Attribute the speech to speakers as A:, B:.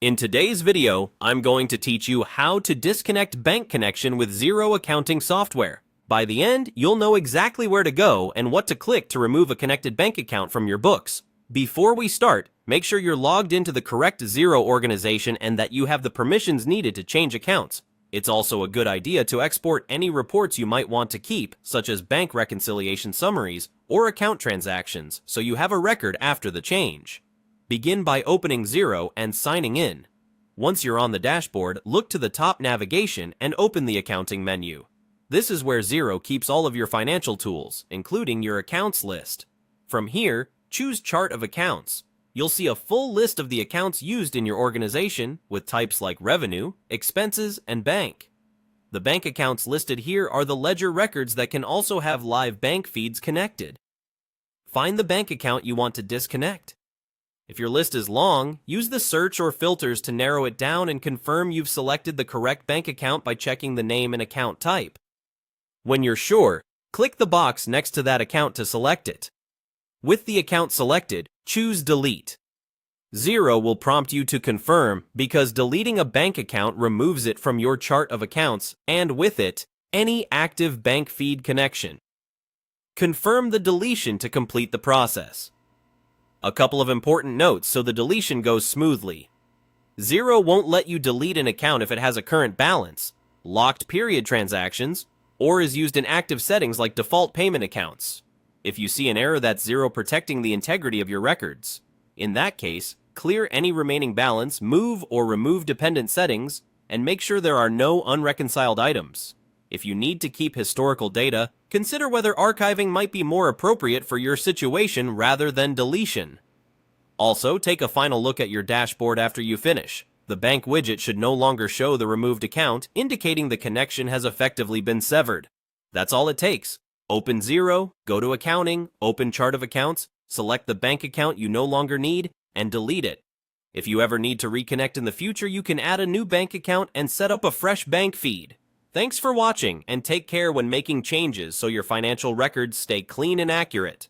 A: In today's video, I'm going to teach you how to disconnect bank connection with Xero accounting software. By the end, you'll know exactly where to go and what to click to remove a connected bank account from your books. Before we start, make sure you're logged into the correct Xero organization and that you have the permissions needed to change accounts. It's also a good idea to export any reports you might want to keep, such as bank reconciliation summaries or account transactions, so you have a record after the change. Begin by opening Xero and signing in. Once you're on the dashboard, look to the top navigation and open the accounting menu. This is where Xero keeps all of your financial tools, including your accounts list. From here, choose Chart of Accounts. You'll see a full list of the accounts used in your organization with types like revenue, expenses, and bank. The bank accounts listed here are the ledger records that can also have live bank feeds connected. Find the bank account you want to disconnect. If your list is long, use the search or filters to narrow it down and confirm you've selected the correct bank account by checking the name and account type. When you're sure, click the box next to that account to select it. With the account selected, choose Delete. Xero will prompt you to confirm because deleting a bank account removes it from your chart of accounts and with it, any active bank feed connection. Confirm the deletion to complete the process. A couple of important notes so the deletion goes smoothly. Xero won't let you delete an account if it has a current balance, locked period transactions, or is used in active settings like default payment accounts. If you see an error, that's Xero protecting the integrity of your records. In that case, clear any remaining balance, move or remove dependent settings, and make sure there are no unreconciled items. If you need to keep historical data, consider whether archiving might be more appropriate for your situation rather than deletion. Also, take a final look at your dashboard after you finish. The bank widget should no longer show the removed account, indicating the connection has effectively been severed. That's all it takes. Open Xero, go to Accounting, open Chart of Accounts, select the bank account you no longer need, and delete it. If you ever need to reconnect in the future, you can add a new bank account and set up a fresh bank feed. Thanks for watching, and take care when making changes so your financial records stay clean and accurate.